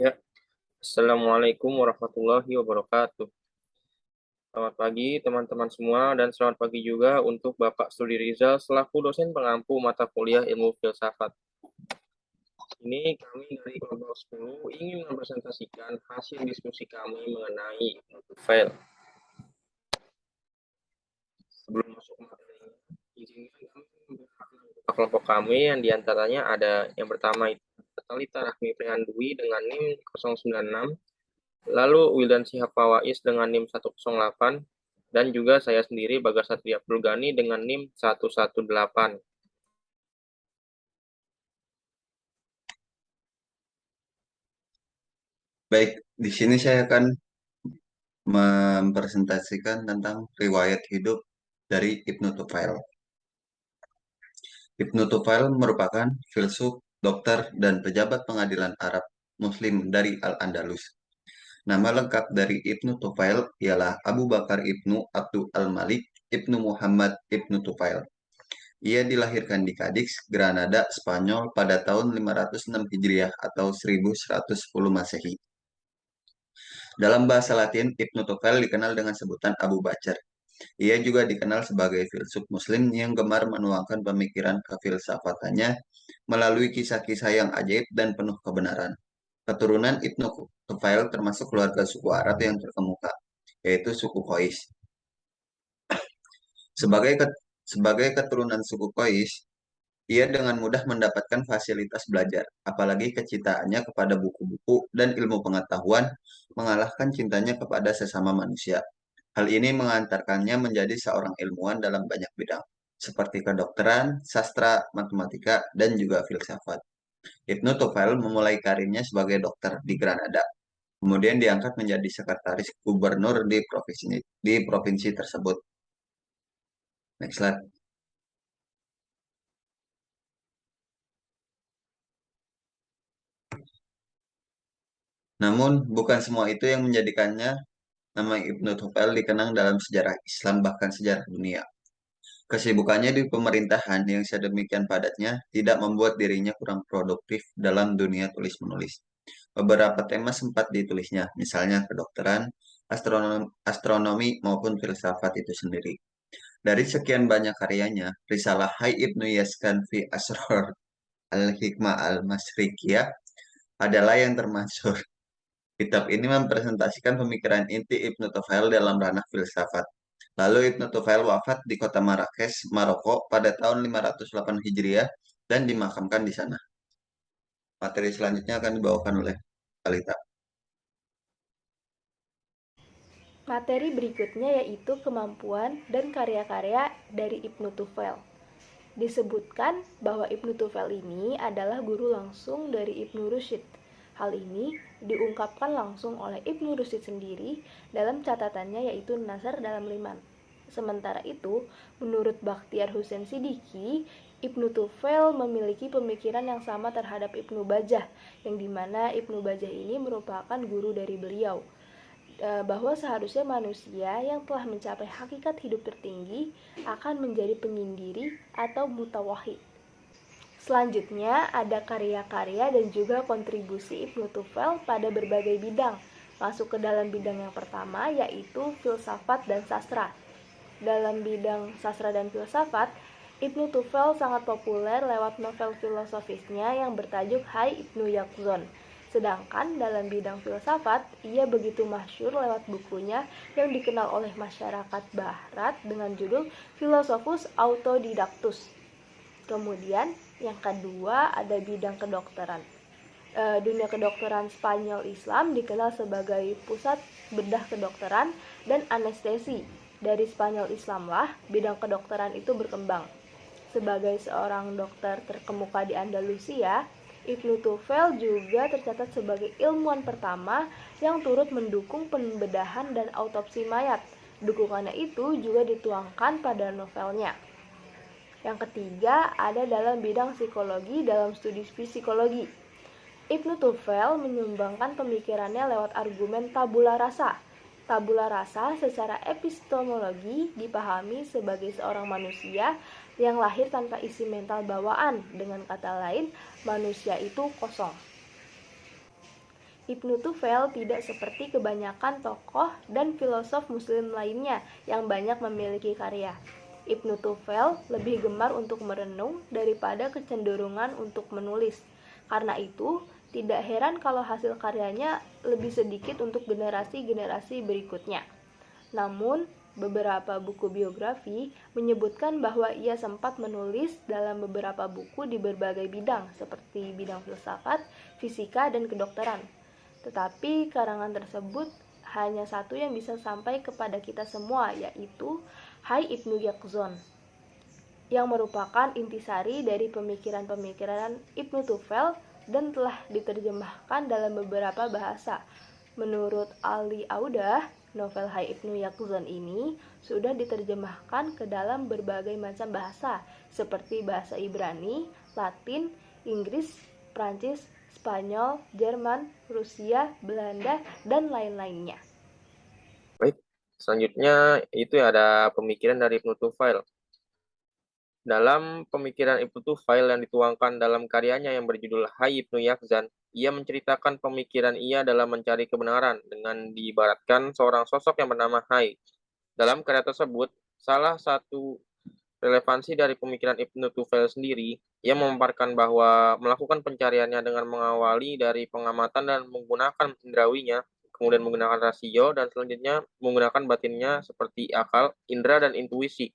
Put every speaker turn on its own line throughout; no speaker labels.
Ya, Assalamualaikum warahmatullahi wabarakatuh. Selamat pagi teman-teman semua dan selamat pagi juga untuk Bapak Studi Rizal selaku dosen pengampu mata kuliah ilmu filsafat. Ini kami dari kelompok 10 ingin mempresentasikan hasil diskusi kami mengenai novel. Sebelum masuk ke materinya, izinkan kami memperkenalkan kelompok kami yang diantaranya ada yang pertama itu Talita Rahmi Prihandwi dengan NIM 096, lalu Wildan Syihab Fawais dengan NIM 108, dan juga saya sendiri Bagas Satria Abdul Ghani dengan NIM 118.
Baik, di sini saya akan mempresentasikan tentang riwayat hidup dari Ibnu Tufail. Ibnu Tufail merupakan filsuf, dokter, dan pejabat pengadilan Arab Muslim dari Al-Andalus. Nama lengkap dari Ibnu Tufail ialah Abu Bakar Ibnu Abdul Al-Malik Ibnu Muhammad Ibnu Tufail. Ia dilahirkan di Cadix, Granada, Spanyol pada tahun 506 Hijriah atau 1110 Masehi. Dalam bahasa Latin, Ibnu Tufail dikenal dengan sebutan Abu Bakar. Ia juga dikenal sebagai filsuf muslim yang gemar menuangkan pemikiran kefilsafatannya melalui kisah-kisah yang ajaib dan penuh kebenaran. Keturunan Ibnu Tufail termasuk keluarga suku Arab yang terkemuka, yaitu suku Qais. Sebagai sebagai keturunan suku Qais, ia dengan mudah mendapatkan fasilitas belajar, apalagi kecintaannya kepada buku-buku dan ilmu pengetahuan mengalahkan cintanya kepada sesama manusia. Hal ini mengantarkannya menjadi seorang ilmuwan dalam banyak bidang, seperti kedokteran, sastra, matematika, dan juga filsafat. Ibnu Tufail memulai karirnya sebagai dokter di Granada, kemudian diangkat menjadi sekretaris gubernur di provinsi tersebut. Next slide. Namun, bukan semua itu yang menjadikannya nama Ibnu Tufail dikenang dalam sejarah Islam bahkan sejarah dunia. Kesibukannya di pemerintahan yang sedemikian padatnya tidak membuat dirinya kurang produktif dalam dunia tulis-menulis. Beberapa tema sempat ditulisnya, misalnya kedokteran, astronomi maupun filsafat itu sendiri. Dari sekian banyak karyanya, Risalah Hai Ibnu Yaskan fi Asror Al-Hikmah Al-Masrikiyah adalah yang termasyhur. Kitab ini mempresentasikan pemikiran inti Ibnu Tufail dalam ranah filsafat. Lalu Ibnu Tufail wafat di kota Marrakesh, Maroko pada tahun 508 Hijriah dan dimakamkan di sana. Materi selanjutnya akan dibawakan oleh Alita.
Materi berikutnya yaitu kemampuan dan karya-karya dari Ibnu Tufail. Disebutkan bahwa Ibnu Tufail ini adalah guru langsung dari Ibnu Rusyid. Hal ini diungkapkan langsung oleh Ibnu Rusyid sendiri dalam catatannya yaitu Nazar dalam Liman. Sementara itu, menurut Bakhtiar Husain Siddiqi, Ibnu Tufail memiliki pemikiran yang sama terhadap Ibnu Bajjah, yang dimana Ibnu Bajjah ini merupakan guru dari beliau, bahwa seharusnya manusia yang telah mencapai hakikat hidup tertinggi akan menjadi penyendiri atau mutawahhid. Selanjutnya ada karya-karya dan juga kontribusi Ibnu Tufail pada berbagai bidang. Masuk ke dalam bidang yang pertama yaitu filsafat dan sastra. Dalam bidang sastra dan filsafat, Ibnu Tufail sangat populer lewat novel filosofisnya yang bertajuk Hai Ibnu Yaqzon. Sedangkan dalam bidang filsafat, ia begitu masyhur lewat bukunya yang dikenal oleh masyarakat barat dengan judul Philosophus Autodidactus. Kemudian yang kedua ada bidang kedokteran. Dunia kedokteran Spanyol Islam dikenal sebagai pusat bedah kedokteran dan anestesi. Dari Spanyol Islamlah bidang kedokteran itu berkembang. Sebagai seorang dokter terkemuka di Andalusia, Ibnu Tufail juga tercatat sebagai ilmuwan pertama yang turut mendukung pembedahan dan autopsi mayat. Dukungannya itu juga dituangkan pada novelnya. Yang ketiga ada dalam bidang psikologi dalam studi psikologi. Ibnu Tufail menyumbangkan pemikirannya lewat argumen tabula rasa. Tabula rasa secara epistemologi dipahami sebagai seorang manusia yang lahir tanpa isi mental bawaan. Dengan kata lain, manusia itu kosong. Ibnu Tufel tidak seperti kebanyakan tokoh dan filosof muslim lainnya yang banyak memiliki karya. Ibnu Tufel lebih gemar untuk merenung daripada kecenderungan untuk menulis. Karena itu, tidak heran kalau hasil karyanya lebih sedikit untuk generasi-generasi berikutnya. Namun, beberapa buku biografi menyebutkan bahwa ia sempat menulis dalam beberapa buku di berbagai bidang, seperti bidang filsafat, fisika, dan kedokteran. Tetapi karangan tersebut hanya satu yang bisa sampai kepada kita semua, yaitu Hai Ibnu Yaqzon, yang merupakan intisari dari pemikiran-pemikiran Ibnu Tufel dan telah diterjemahkan dalam beberapa bahasa. Menurut Ali Audah, novel Hai Ibnu Yaqzon ini sudah diterjemahkan ke dalam berbagai macam bahasa, seperti bahasa Ibrani, Latin, Inggris, Prancis, Spanyol, Jerman, Rusia, Belanda, dan lain-lainnya.
Baik, selanjutnya itu ada pemikiran dari Ibnu Tufail. Dalam pemikiran Ibnu Tufail yang dituangkan dalam karyanya yang berjudul Hai Ibnu Yaqzan, ia menceritakan pemikiran ia dalam mencari kebenaran dengan diibaratkan seorang sosok yang bernama Hai. Dalam karya tersebut, salah satu relevansi dari pemikiran Ibnu Tufail sendiri, ia memaparkan bahwa melakukan pencariannya dengan mengawali dari pengamatan dan menggunakan indrawinya, kemudian menggunakan rasio, dan selanjutnya menggunakan batinnya seperti akal, indera, dan intuisi.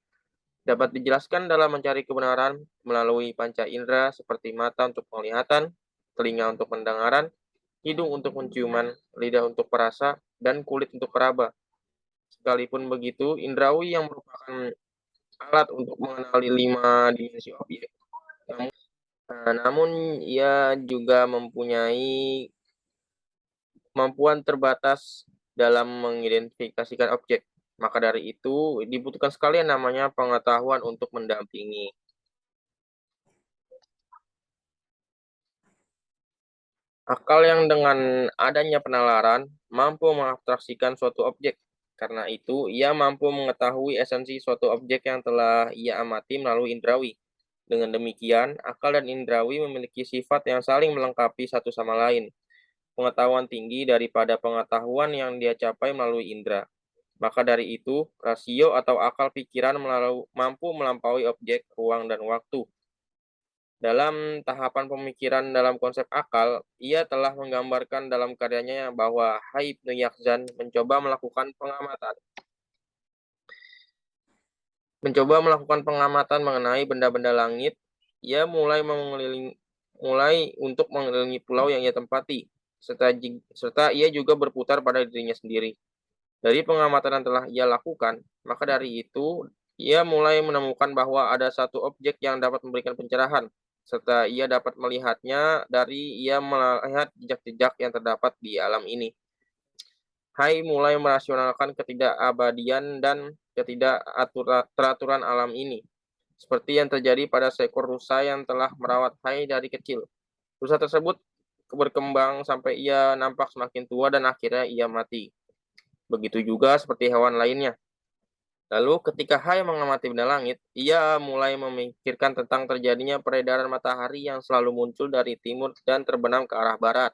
Dapat dijelaskan dalam mencari kebenaran melalui panca indera seperti mata untuk penglihatan, telinga untuk pendengaran, hidung untuk penciuman, lidah untuk perasa, dan kulit untuk peraba. Sekalipun begitu, indrawi yang merupakan alat untuk mengenali 5 dimensi objek. Namun ia juga mempunyai kemampuan terbatas dalam mengidentifikasikan objek. Maka dari itu dibutuhkan sekali yang namanya pengetahuan untuk mendampingi. Akal yang dengan adanya penalaran mampu mengabstraksikan suatu objek. Karena itu, ia mampu mengetahui esensi suatu objek yang telah ia amati melalui indrawi. Dengan demikian, akal dan indrawi memiliki sifat yang saling melengkapi satu sama lain. Pengetahuan tinggi daripada pengetahuan yang dia capai melalui indera. Maka dari itu, rasio atau akal pikiran mampu melampaui objek, ruang, dan waktu. Dalam tahapan pemikiran dalam konsep akal, ia telah menggambarkan dalam karyanya bahwa Hai Ibnu Yaqzan mencoba melakukan pengamatan mengenai benda-benda langit. Ia mulai untuk mengelilingi pulau yang ia tempati, serta ia juga berputar pada dirinya sendiri. Dari pengamatan yang telah ia lakukan, maka dari itu ia mulai menemukan bahwa ada satu objek yang dapat memberikan pencerahan, serta ia dapat melihatnya dari ia melihat jejak-jejak yang terdapat di alam ini. Hai mulai merasionalkan ketidakabadian dan ketidakteraturan alam ini, seperti yang terjadi pada seekor rusa yang telah merawat Hai dari kecil. Rusa tersebut berkembang sampai ia nampak semakin tua dan akhirnya ia mati. Begitu juga seperti hewan lainnya. Lalu ketika Hai mengamati benda langit, ia mulai memikirkan tentang terjadinya peredaran matahari yang selalu muncul dari timur dan terbenam ke arah barat.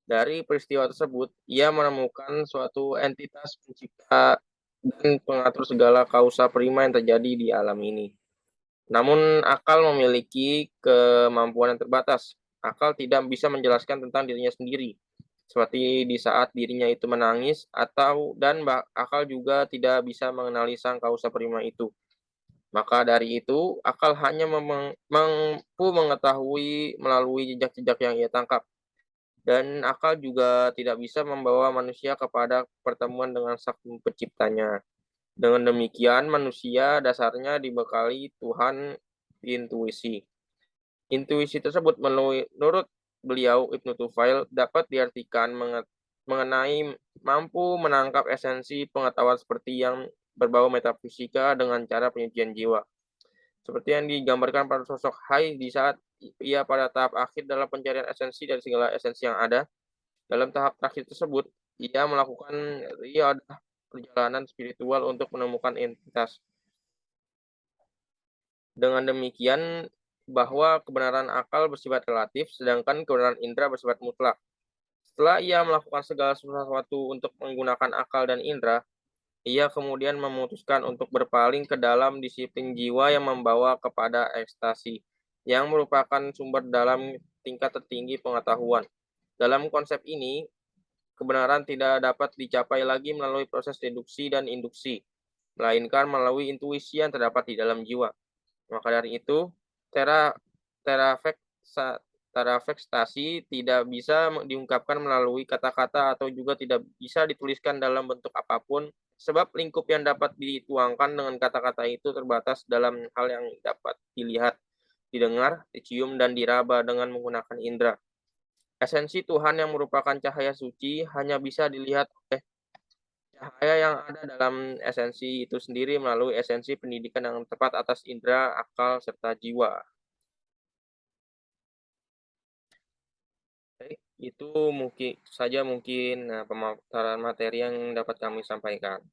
Dari peristiwa tersebut, ia menemukan suatu entitas pencipta dan pengatur segala kausa prima yang terjadi di alam ini. Namun akal memiliki kemampuan yang terbatas. Akal tidak bisa menjelaskan tentang dirinya sendiri, seperti di saat dirinya itu menangis, dan akal juga tidak bisa mengenali sang kausa prima itu. Maka dari itu, akal hanya mampu mengetahui melalui jejak-jejak yang ia tangkap. Dan akal juga tidak bisa membawa manusia kepada pertemuan dengan sang penciptanya. Dengan demikian, manusia dasarnya dibekali Tuhan intuisi. Intuisi tersebut menurut beliau Ibnu Tufail dapat diartikan mengenai mampu menangkap esensi pengetahuan seperti yang berbau metafisika dengan cara penyucian jiwa. Seperti yang digambarkan pada sosok Hai di saat ia pada tahap akhir dalam pencarian esensi dari segala esensi yang ada. Dalam tahap terakhir tersebut, ia melakukan riyadah perjalanan spiritual untuk menemukan entitas. Dengan demikian, bahwa kebenaran akal bersifat relatif, sedangkan kebenaran indera bersifat mutlak. Setelah ia melakukan segala sesuatu untuk menggunakan akal dan indera, ia kemudian memutuskan untuk berpaling ke dalam disiplin jiwa yang membawa kepada ekstasi, yang merupakan sumber dalam tingkat tertinggi pengetahuan. Dalam konsep ini, kebenaran tidak dapat dicapai lagi melalui proses deduksi dan induksi, melainkan melalui intuisi yang terdapat di dalam jiwa. Maka dari itu, terafekstasi tidak bisa diungkapkan melalui kata-kata atau juga tidak bisa dituliskan dalam bentuk apapun, sebab lingkup yang dapat dituangkan dengan kata-kata itu terbatas dalam hal yang dapat dilihat, didengar, dicium, dan diraba dengan menggunakan indera. Esensi Tuhan yang merupakan cahaya suci hanya bisa dilihat oleh cahaya yang ada dalam esensi itu sendiri melalui esensi pendidikan yang tepat atas indera, akal, serta jiwa. Baik, itu mungkin pemaparan materi yang dapat kami sampaikan.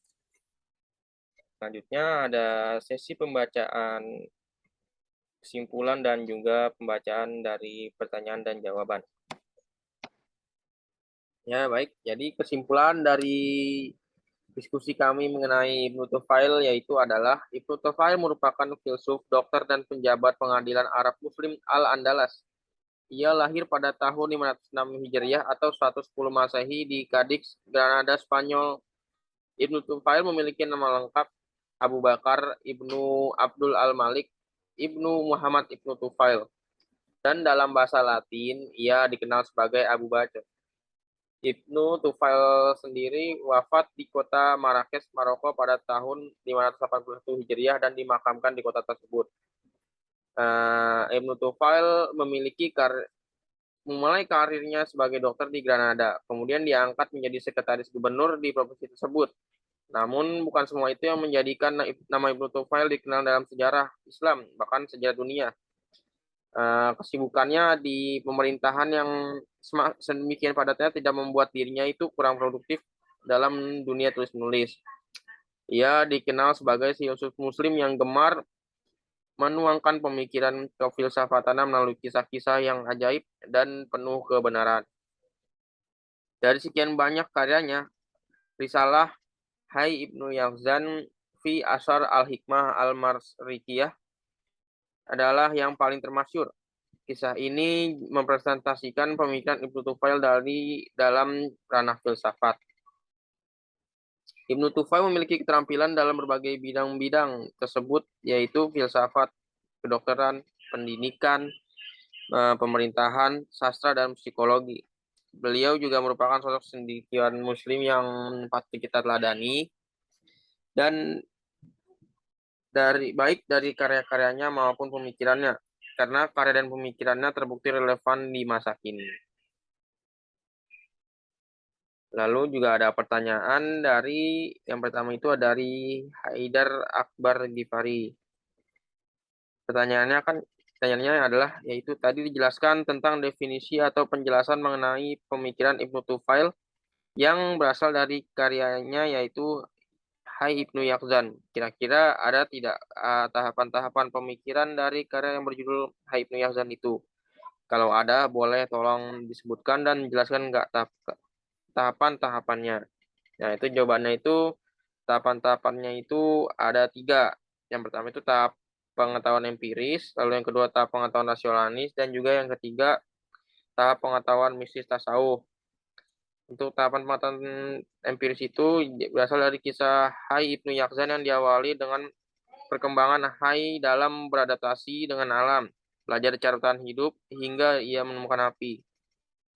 Selanjutnya ada sesi pembacaan kesimpulan dan juga pembacaan dari pertanyaan dan jawaban. Ya, baik. Jadi kesimpulan dari diskusi kami mengenai Ibnu Tufail yaitu adalah Ibnu Tufail merupakan filsuf, dokter, dan penjabat pengadilan Arab Muslim Al-Andalus. Ia lahir pada tahun 506 Hijriah atau 110 Masehi di Cadix, Granada, Spanyol. Ibnu Tufail memiliki nama lengkap Abu Bakar Ibnu Abdul Al-Malik Ibnu Muhammad Ibnu Tufail. Dan dalam bahasa Latin, ia dikenal sebagai Abu Bakar. Ibnu Tufail sendiri wafat di kota Marrakesh, Maroko pada tahun 581 Hijriah dan dimakamkan di kota tersebut. Ibnu Tufail memulai karirnya sebagai dokter di Granada, kemudian diangkat menjadi sekretaris gubernur di provinsi tersebut. Namun bukan semua itu yang menjadikan nama Ibnu Tufail dikenal dalam sejarah Islam, bahkan sejarah dunia. Kesibukannya di pemerintahan yang sedemikian padatnya tidak membuat dirinya itu kurang produktif dalam dunia tulis-menulis. Ia dikenal sebagai filsuf muslim yang gemar menuangkan pemikiran kefilsafatan melalui kisah-kisah yang ajaib dan penuh kebenaran. Dari sekian banyak karyanya, risalah Hai Ibnu Yaqzan fi Ashar al-Hikmah al-Marsrikiyah adalah yang paling termasyhur. Kisah ini mempresentasikan pemikiran Ibnu Tufail dalam ranah filsafat. Ibnu Tufail memiliki keterampilan dalam berbagai bidang-bidang tersebut, yaitu filsafat, kedokteran, pendidikan, pemerintahan, sastra, dan psikologi. Beliau juga merupakan sosok cendekiawan muslim yang patut kita teladani, dan baik dari karya-karyanya maupun pemikirannya, karena karya dan pemikirannya terbukti relevan di masa kini. Lalu juga ada pertanyaan yang pertama itu dari Haidar Akbar Gifari. Pertanyaannya adalah, yaitu tadi dijelaskan tentang definisi atau penjelasan mengenai pemikiran Ibnu Tufail yang berasal dari karyanya yaitu Hai Ibnu Yaqzan. Kira-kira ada tidak tahapan-tahapan pemikiran dari karya yang berjudul Hai Ibnu Yaqzan itu? Kalau ada, boleh tolong disebutkan dan jelaskan nggak tahapan-tahapannya. Nah, itu jawabannya itu, tahapan-tahapannya itu ada 3. Yang pertama itu tahap pengetahuan empiris, lalu yang kedua tahap pengetahuan rasionalis, dan juga yang ketiga tahap pengetahuan mistis tasawuf. Untuk tahapan pengetahuan empiris itu berasal dari kisah Hai Ibnu Yaqzan yang diawali dengan perkembangan Hai dalam beradaptasi dengan alam, belajar cara bertahan hidup, hingga ia menemukan api.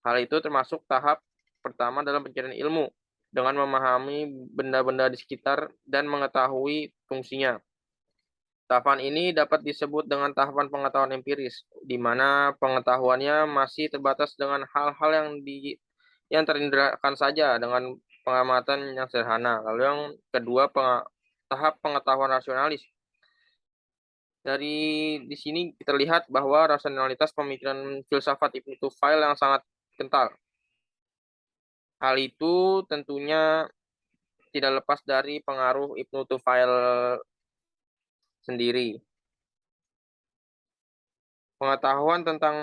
Hal itu termasuk tahap pertama dalam pencarian ilmu, dengan memahami benda-benda di sekitar dan mengetahui fungsinya. Tahapan ini dapat disebut dengan tahapan pengetahuan empiris, di mana pengetahuannya masih terbatas dengan hal-hal yang terinderakan saja dengan pengamatan yang sederhana. Lalu yang kedua, tahap pengetahuan rasionalis. Di sini kita lihat bahwa rasionalitas pemikiran filsafat Ibnu Tufail yang sangat kental. Hal itu tentunya tidak lepas dari pengaruh Ibnu Tufail sendiri. Pengetahuan tentang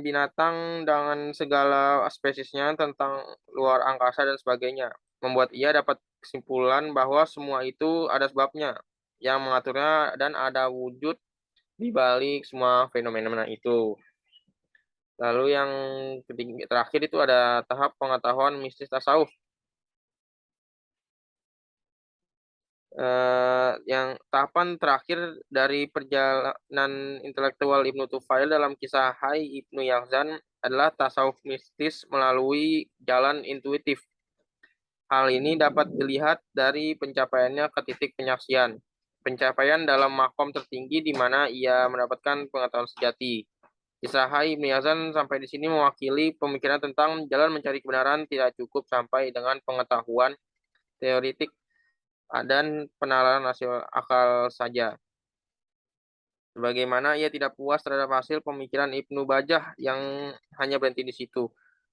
binatang dengan segala spesiesnya, tentang luar angkasa dan sebagainya, membuat ia dapat kesimpulan bahwa semua itu ada sebabnya yang mengaturnya dan ada wujud di balik semua fenomena itu. Lalu yang terakhir itu ada tahap pengetahuan mistis tasawuf. Yang tahapan terakhir dari perjalanan intelektual Ibnu Tufail dalam kisah Hai Ibnu Yahzan adalah tasawuf mistis melalui jalan intuitif. Hal ini dapat dilihat dari pencapaiannya ke titik penyaksian. Pencapaian dalam makom tertinggi di mana ia mendapatkan pengetahuan sejati. Kisah Hai Ibnu Yahzan sampai di sini mewakili pemikiran tentang jalan mencari kebenaran tidak cukup sampai dengan pengetahuan teoritik dan penalaran hasil akal saja. Sebagaimana ia tidak puas terhadap hasil pemikiran Ibnu Bajah yang hanya berhenti di situ.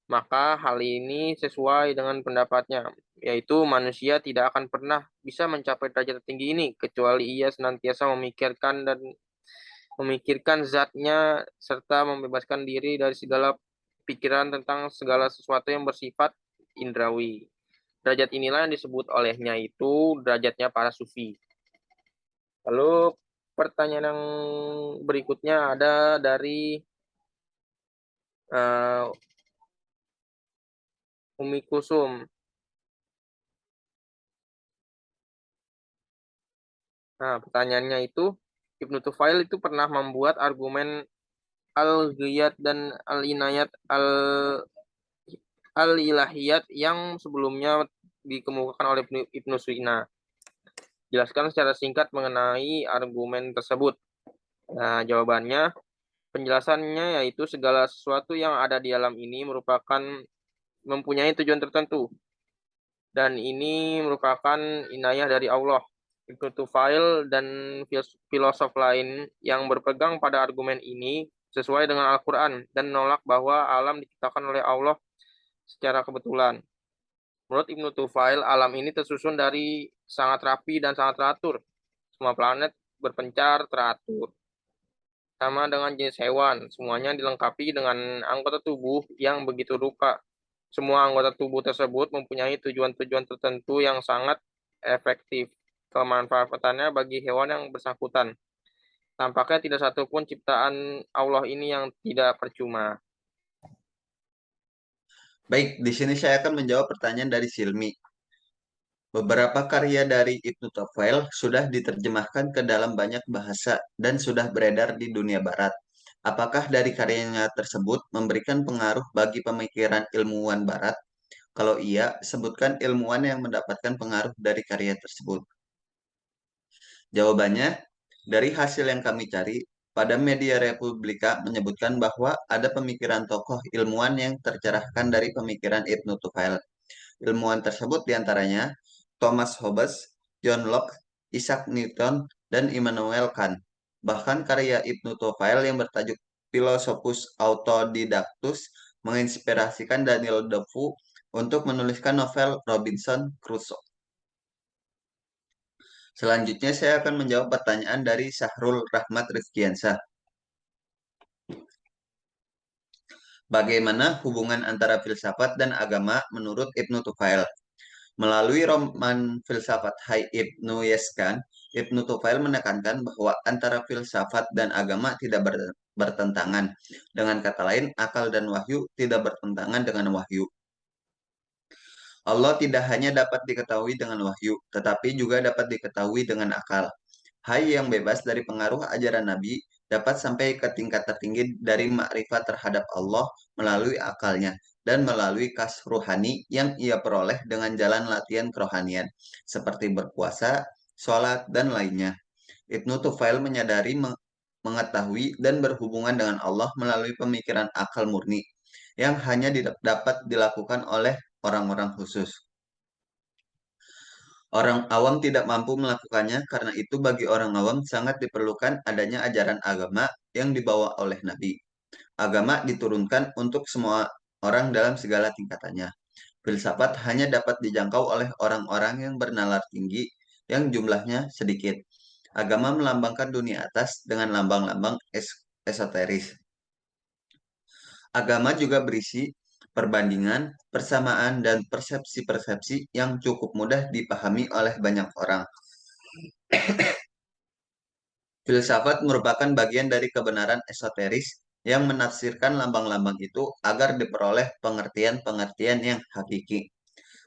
Maka hal ini sesuai dengan pendapatnya, yaitu manusia tidak akan pernah bisa mencapai derajat tertinggi ini, kecuali ia senantiasa memikirkan zatnya, serta membebaskan diri dari segala pikiran tentang segala sesuatu yang bersifat indrawi. Derajat inilah yang disebut olehnya itu derajatnya para sufi. Lalu pertanyaan yang berikutnya ada dari Umi Kusum. Nah, pertanyaannya itu, Ibnu Tufail itu pernah membuat argumen al-ghiyat dan al-inayat al-ilahiyat yang sebelumnya dikemukakan oleh Ibnu Sina. Jelaskan secara singkat mengenai argumen tersebut. Nah, jawabannya, penjelasannya yaitu segala sesuatu yang ada di alam ini mempunyai tujuan tertentu. Dan ini merupakan inayah dari Allah. Ibnu Tufail dan filosof lain yang berpegang pada argumen ini sesuai dengan Al-Quran dan menolak bahwa alam diciptakan oleh Allah secara kebetulan. Menurut Ibnu Tufail, alam ini tersusun dari sangat rapi dan sangat teratur. Semua planet berpencar teratur. Sama dengan jenis hewan, semuanya dilengkapi dengan anggota tubuh yang begitu rupa. Semua anggota tubuh tersebut mempunyai tujuan-tujuan tertentu yang sangat efektif. Kemanfaatannya bagi hewan yang bersangkutan. Tampaknya tidak satupun ciptaan Allah ini yang tidak percuma.
Baik, di sini saya akan menjawab pertanyaan dari Silmi. Beberapa karya dari Ibnu Tufayl sudah diterjemahkan ke dalam banyak bahasa dan sudah beredar di dunia barat. Apakah dari karyanya tersebut memberikan pengaruh bagi pemikiran ilmuwan barat? Kalau iya, sebutkan ilmuwan yang mendapatkan pengaruh dari karya tersebut. Jawabannya, dari hasil yang kami cari, pada media Republika menyebutkan bahwa ada pemikiran tokoh ilmuwan yang tercerahkan dari pemikiran Ibnu Tufayl. Ilmuwan tersebut diantaranya Thomas Hobbes, John Locke, Isaac Newton, dan Immanuel Kant. Bahkan karya Ibnu Tufayl yang bertajuk Philosophus Autodidactus menginspirasikan Daniel Defoe untuk menuliskan novel Robinson Crusoe. Selanjutnya saya akan menjawab pertanyaan dari Sahrul Rahmat Rizkiansah. Bagaimana hubungan antara filsafat dan agama menurut Ibnu Tufail? Melalui roman filsafat Hai Ibnu Yeskan, Ibnu Tufail menekankan bahwa antara filsafat dan agama tidak bertentangan. Dengan kata lain, akal dan wahyu tidak bertentangan dengan wahyu. Allah tidak hanya dapat diketahui dengan wahyu, tetapi juga dapat diketahui dengan akal. Hai yang bebas dari pengaruh ajaran Nabi dapat sampai ke tingkat tertinggi dari makrifat terhadap Allah melalui akalnya dan melalui kas ruhani yang ia peroleh dengan jalan latihan kerohanian, seperti berpuasa, sholat, dan lainnya. Ibnu Tufail menyadari mengetahui dan berhubungan dengan Allah melalui pemikiran akal murni yang hanya dapat dilakukan oleh orang-orang khusus. Orang awam tidak mampu melakukannya, karena itu bagi orang awam sangat diperlukan adanya ajaran agama yang dibawa oleh Nabi. Agama diturunkan untuk semua orang dalam segala tingkatannya. Filsafat hanya dapat dijangkau oleh orang-orang yang bernalar tinggi yang jumlahnya sedikit. Agama melambangkan dunia atas dengan lambang-lambang esoteris. Agama juga berisi perbandingan, persamaan, dan persepsi-persepsi yang cukup mudah dipahami oleh banyak orang. Filsafat merupakan bagian dari kebenaran esoteris yang menafsirkan lambang-lambang itu agar diperoleh pengertian-pengertian yang hakiki.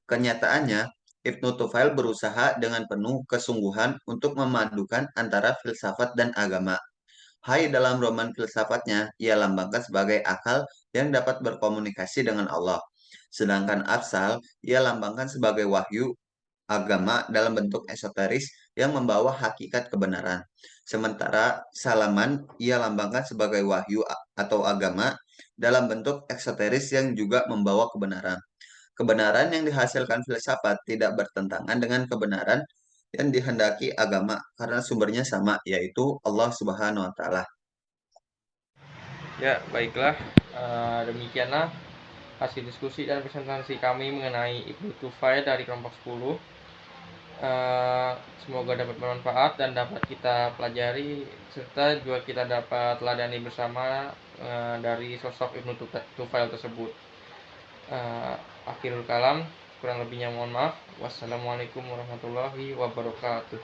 Kenyataannya, Ibnu Tufail berusaha dengan penuh kesungguhan untuk memadukan antara filsafat dan agama. Hai dalam roman filsafatnya, ia lambangkan sebagai akal yang dapat berkomunikasi dengan Allah. Sedangkan Absal, ia lambangkan sebagai wahyu agama dalam bentuk esoteris yang membawa hakikat kebenaran. Sementara Salaman ia lambangkan sebagai wahyu atau agama dalam bentuk eksoteris yang juga membawa kebenaran. Kebenaran yang dihasilkan filsafat tidak bertentangan dengan kebenaran yang dihendaki agama karena sumbernya sama, yaitu Allah Subhanahu wa taala.
Ya, baiklah. Demikianlah hasil diskusi dan presentasi kami mengenai Ibnu Tufail dari kelompok 10. Semoga dapat bermanfaat dan dapat kita pelajari serta juga kita dapat teladani bersama dari sosok Ibnu Tufail tersebut. Akhirul kalam, kurang lebihnya mohon maaf. Wassalamualaikum warahmatullahi wabarakatuh.